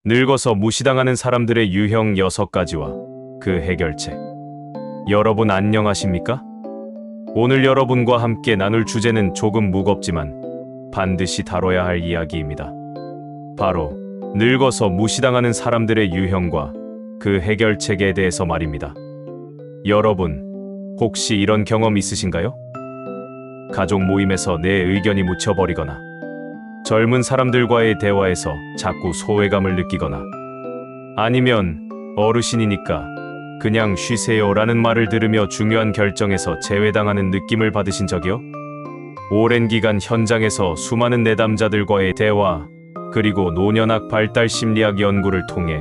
늙어서 무시당하는 사람들의 유형 6가지와 그 해결책. 여러분 안녕하십니까? 오늘 여러분과 함께 나눌 주제는 조금 무겁지만 반드시 다뤄야 할 이야기입니다. 바로 늙어서 무시당하는 사람들의 유형과 그 해결책에 대해서 말입니다. 여러분, 혹시 이런 경험 있으신가요? 가족 모임에서 내 의견이 묻혀버리거나 젊은 사람들과의 대화에서 자꾸 소외감을 느끼거나 아니면 어르신이니까 그냥 쉬세요라는 말을 들으며 중요한 결정에서 제외당하는 느낌을 받으신 적이요? 오랜 기간 현장에서 수많은 내담자들과의 대화, 그리고 노년학 발달 심리학 연구를 통해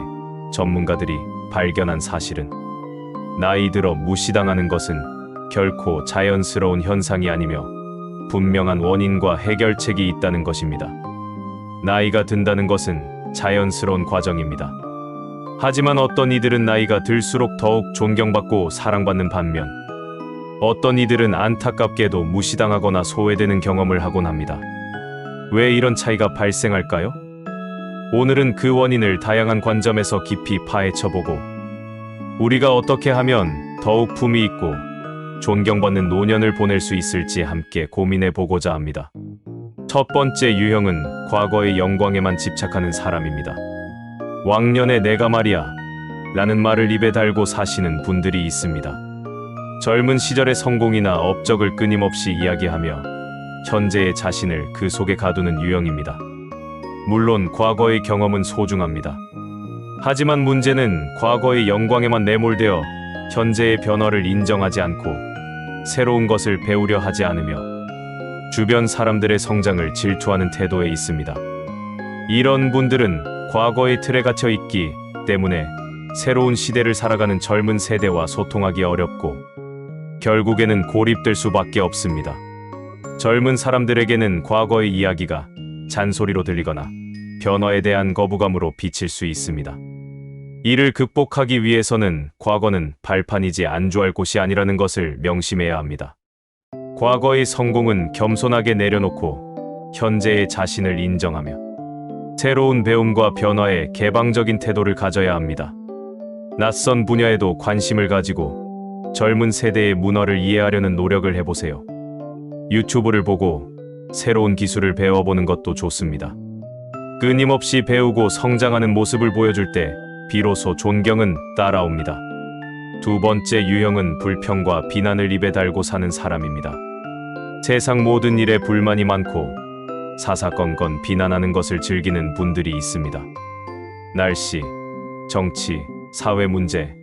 전문가들이 발견한 사실은 나이 들어 무시당하는 것은 결코 자연스러운 현상이 아니며 분명한 원인과 해결책이 있다는 것입니다. 나이가 든다는 것은 자연스러운 과정입니다. 하지만 어떤 이들은 나이가 들수록 더욱 존경받고 사랑받는 반면 어떤 이들은 안타깝게도 무시당하거나 소외되는 경험을 하곤 합니다. 왜 이런 차이가 발생할까요? 오늘은 그 원인을 다양한 관점에서 깊이 파헤쳐보고 우리가 어떻게 하면 더욱 품위 있고 존경받는 노년을 보낼 수 있을지 함께 고민해 보고자 합니다. 첫 번째 유형은 과거의 영광에만 집착하는 사람입니다. 왕년에 내가 말이야 라는 말을 입에 달고 사시는 분들이 있습니다. 젊은 시절의 성공이나 업적을 끊임없이 이야기하며 현재의 자신을 그 속에 가두는 유형입니다. 물론 과거의 경험은 소중합니다. 하지만 문제는 과거의 영광에만 내몰되어 현재의 변화를 인정하지 않고 새로운 것을 배우려 하지 않으며 주변 사람들의 성장을 질투하는 태도에 있습니다. 이런 분들은 과거의 틀에 갇혀 있기 때문에 새로운 시대를 살아가는 젊은 세대와 소통하기 어렵고 결국에는 고립될 수밖에 없습니다. 젊은 사람들에게는 과거의 이야기가 잔소리로 들리거나 변화에 대한 거부감으로 비칠 수 있습니다. 이를 극복하기 위해서는 과거는 발판이지 안주할 곳이 아니라는 것을 명심해야 합니다. 과거의 성공은 겸손하게 내려놓고 현재의 자신을 인정하며 새로운 배움과 변화에 개방적인 태도를 가져야 합니다. 낯선 분야에도 관심을 가지고 젊은 세대의 문화를 이해하려는 노력을 해보세요. 유튜브를 보고 새로운 기술을 배워보는 것도 좋습니다. 끊임없이 배우고 성장하는 모습을 보여줄 때 비로소 존경은 따라옵니다. 두 번째 유형은 불평과 비난을 입에 달고 사는 사람입니다. 세상 모든 일에 불만이 많고 사사건건 비난하는 것을 즐기는 분들이 있습니다. 날씨, 정치, 사회 문제,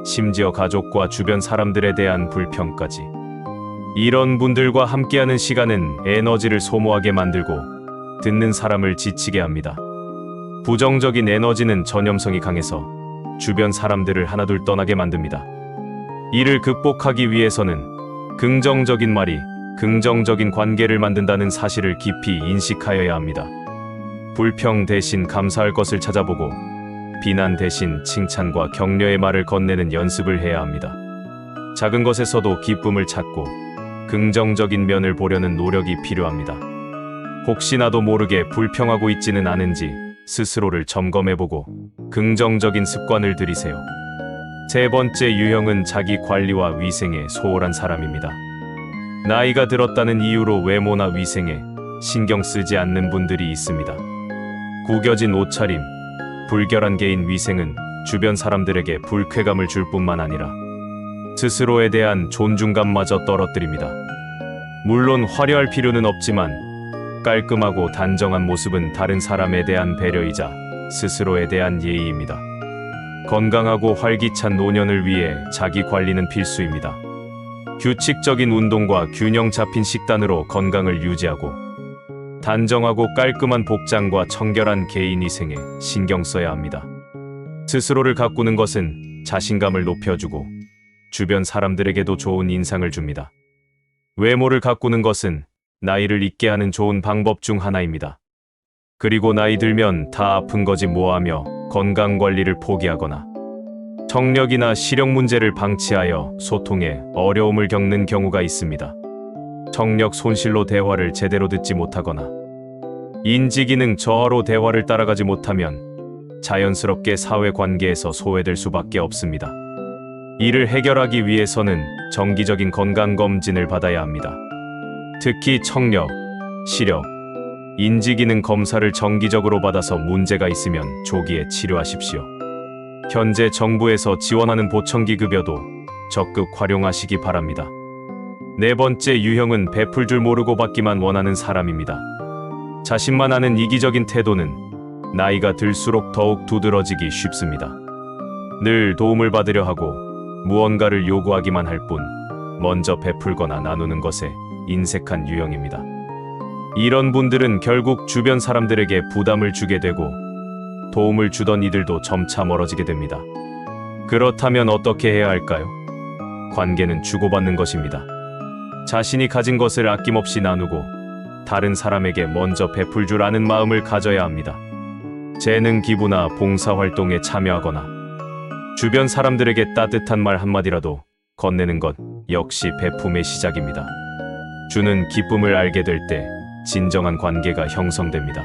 심지어 가족과 주변 사람들에 대한 불평까지. 이런 분들과 함께하는 시간은 에너지를 소모하게 만들고 듣는 사람을 지치게 합니다. 부정적인 에너지는 전염성이 강해서 주변 사람들을 하나둘 떠나게 만듭니다. 이를 극복하기 위해서는 긍정적인 말이 긍정적인 관계를 만든다는 사실을 깊이 인식하여야 합니다. 불평 대신 감사할 것을 찾아보고 비난 대신 칭찬과 격려의 말을 건네는 연습을 해야 합니다. 작은 것에서도 기쁨을 찾고 긍정적인 면을 보려는 노력이 필요합니다. 혹시 나도 모르게 불평하고 있지는 않은지 스스로를 점검해보고 긍정적인 습관을 들이세요. 세 번째 유형은 자기 관리와 위생에 소홀한 사람입니다. 나이가 들었다는 이유로 외모나 위생에 신경 쓰지 않는 분들이 있습니다. 구겨진 옷차림, 불결한 개인 위생은 주변 사람들에게 불쾌감을 줄 뿐만 아니라 스스로에 대한 존중감마저 떨어뜨립니다. 물론 화려할 필요는 없지만 깔끔하고 단정한 모습은 다른 사람에 대한 배려이자 스스로에 대한 예의입니다. 건강하고 활기찬 노년을 위해 자기 관리는 필수입니다. 규칙적인 운동과 균형 잡힌 식단으로 건강을 유지하고 단정하고 깔끔한 복장과 청결한 개인위생에 신경 써야 합니다. 스스로를 가꾸는 것은 자신감을 높여주고 주변 사람들에게도 좋은 인상을 줍니다. 외모를 가꾸는 것은 나이를 잊게 하는 좋은 방법 중 하나입니다. 그리고 나이 들면 다 아픈 거지 뭐하며 건강관리를 포기하거나 청력이나 시력 문제를 방치하여 소통에 어려움을 겪는 경우가 있습니다. 청력 손실로 대화를 제대로 듣지 못하거나 인지기능 저하로 대화를 따라가지 못하면 자연스럽게 사회관계에서 소외될 수밖에 없습니다. 이를 해결하기 위해서는 정기적인 건강검진을 받아야 합니다. 특히 청력, 시력, 인지기능 검사를 정기적으로 받아서 문제가 있으면 조기에 치료하십시오. 현재 정부에서 지원하는 보청기 급여도 적극 활용하시기 바랍니다. 네 번째 유형은 베풀 줄 모르고 받기만 원하는 사람입니다. 자신만 아는 이기적인 태도는 나이가 들수록 더욱 두드러지기 쉽습니다. 늘 도움을 받으려 하고 무언가를 요구하기만 할 뿐 먼저 베풀거나 나누는 것에 인색한 유형입니다. 이런 분들은 결국 주변 사람들에게 부담을 주게 되고 도움을 주던 이들도 점차 멀어지게 됩니다. 그렇다면 어떻게 해야 할까요? 관계는 주고받는 것입니다. 자신이 가진 것을 아낌없이 나누고 다른 사람에게 먼저 베풀 줄 아는 마음을 가져야 합니다. 재능 기부나 봉사활동에 참여하거나 주변 사람들에게 따뜻한 말 한마디라도 건네는 것 역시 베품의 시작입니다. 주는 기쁨을 알게 될 때 진정한 관계가 형성됩니다.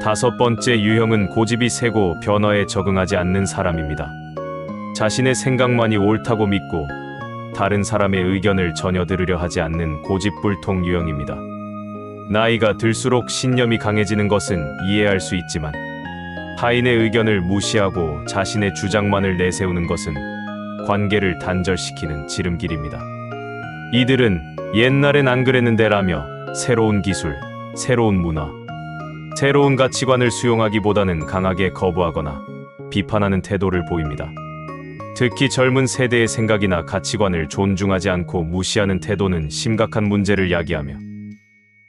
다섯 번째 유형은 고집이 세고 변화에 적응하지 않는 사람입니다. 자신의 생각만이 옳다고 믿고 다른 사람의 의견을 전혀 들으려 하지 않는 고집불통 유형입니다. 나이가 들수록 신념이 강해지는 것은 이해할 수 있지만 타인의 의견을 무시하고 자신의 주장만을 내세우는 것은 관계를 단절시키는 지름길입니다. 이들은 옛날엔 안 그랬는데라며 새로운 기술, 새로운 문화, 새로운 가치관을 수용하기보다는 강하게 거부하거나 비판하는 태도를 보입니다. 특히 젊은 세대의 생각이나 가치관을 존중하지 않고 무시하는 태도는 심각한 문제를 야기하며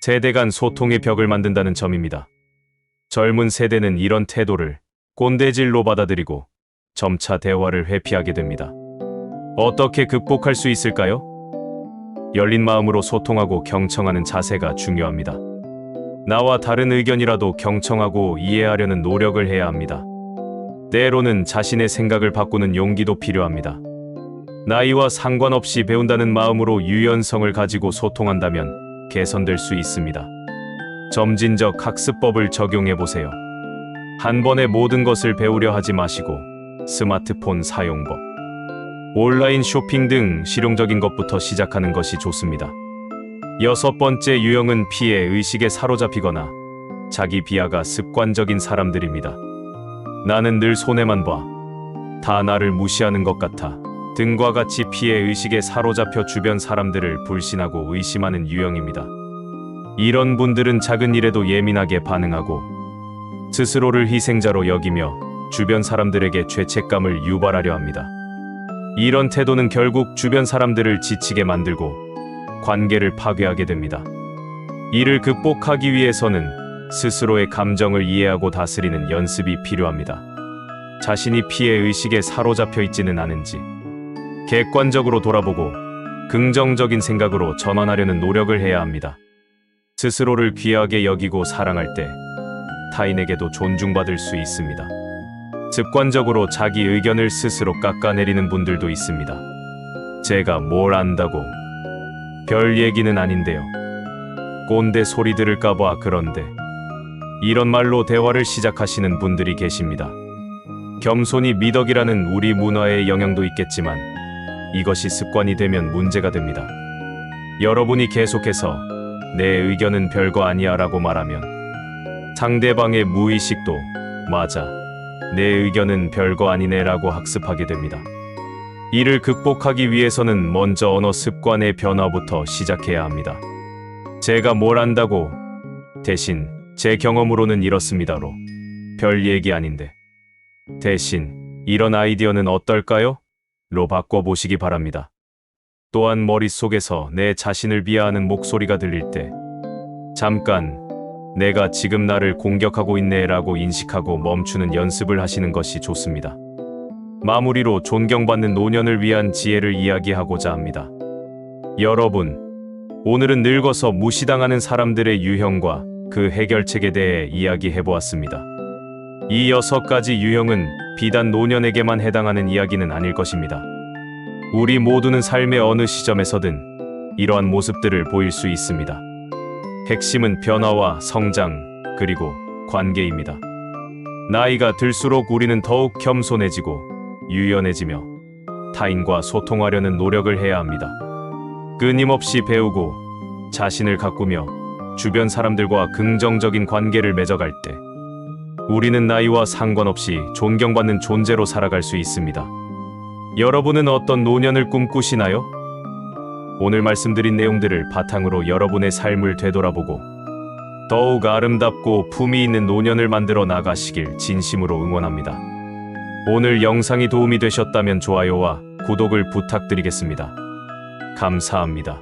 세대 간 소통의 벽을 만든다는 점입니다. 젊은 세대는 이런 태도를 꼰대질로 받아들이고 점차 대화를 회피하게 됩니다. 어떻게 극복할 수 있을까요? 열린 마음으로 소통하고 경청하는 자세가 중요합니다. 나와 다른 의견이라도 경청하고 이해하려는 노력을 해야 합니다. 때로는 자신의 생각을 바꾸는 용기도 필요합니다. 나이와 상관없이 배운다는 마음으로 유연성을 가지고 소통한다면 개선될 수 있습니다. 점진적 학습법을 적용해 보세요. 한 번에 모든 것을 배우려 하지 마시고 스마트폰 사용법, 온라인 쇼핑 등 실용적인 것부터 시작하는 것이 좋습니다. 여섯 번째 유형은 피해 의식에 사로잡히거나 자기 비하가 습관적인 사람들입니다. 나는 늘 손해만 봐, 다 나를 무시하는 것 같아 등과 같이 피해 의식에 사로잡혀 주변 사람들을 불신하고 의심하는 유형입니다. 이런 분들은 작은 일에도 예민하게 반응하고 스스로를 희생자로 여기며 주변 사람들에게 죄책감을 유발하려 합니다. 이런 태도는 결국 주변 사람들을 지치게 만들고 관계를 파괴하게 됩니다. 이를 극복하기 위해서는 스스로의 감정을 이해하고 다스리는 연습이 필요합니다. 자신이 피해 의식에 사로잡혀 있지는 않은지 객관적으로 돌아보고 긍정적인 생각으로 전환하려는 노력을 해야 합니다. 스스로를 귀하게 여기고 사랑할 때 타인에게도 존중받을 수 있습니다. 습관적으로 자기 의견을 스스로 깎아내리는 분들도 있습니다. 제가 뭘 안다고, 별 얘기는 아닌데요. 꼰대 소리 들을까봐 그런데, 이런 말로 대화를 시작하시는 분들이 계십니다. 겸손이 미덕이라는 우리 문화의 영향도 있겠지만 이것이 습관이 되면 문제가 됩니다. 여러분이 계속해서 내 의견은 별거 아니야 라고 말하면 상대방의 무의식도 맞아, 내 의견은 별거 아니네 라고 학습하게 됩니다. 이를 극복하기 위해서는 먼저 언어 습관의 변화부터 시작해야 합니다. 제가 뭘 안다고, 대신 제 경험으로는 이렇습니다로, 별 얘기 아닌데, 대신 이런 아이디어는 어떨까요? 로 바꿔보시기 바랍니다. 또한 머릿속에서 내 자신을 비하하는 목소리가 들릴 때 잠깐 내가 지금 나를 공격하고 있네 라고 인식하고 멈추는 연습을 하시는 것이 좋습니다. 마무리로 존경받는 노년을 위한 지혜를 이야기하고자 합니다. 여러분, 오늘은 늙어서 무시당하는 사람들의 유형과 그 해결책에 대해 이야기해보았습니다. 이 6가지 유형은 비단 노년에게만 해당하는 이야기는 아닐 것입니다. 우리 모두는 삶의 어느 시점에서든 이러한 모습들을 보일 수 있습니다. 핵심은 변화와 성장, 그리고 관계입니다. 나이가 들수록 우리는 더욱 겸손해지고 유연해지며 타인과 소통하려는 노력을 해야 합니다. 끊임없이 배우고 자신을 가꾸며 주변 사람들과 긍정적인 관계를 맺어갈 때 우리는 나이와 상관없이 존경받는 존재로 살아갈 수 있습니다. 여러분은 어떤 노년을 꿈꾸시나요? 오늘 말씀드린 내용들을 바탕으로 여러분의 삶을 되돌아보고 더욱 아름답고 품위 있는 노년을 만들어 나가시길 진심으로 응원합니다. 오늘 영상이 도움이 되셨다면 좋아요와 구독을 부탁드리겠습니다. 감사합니다.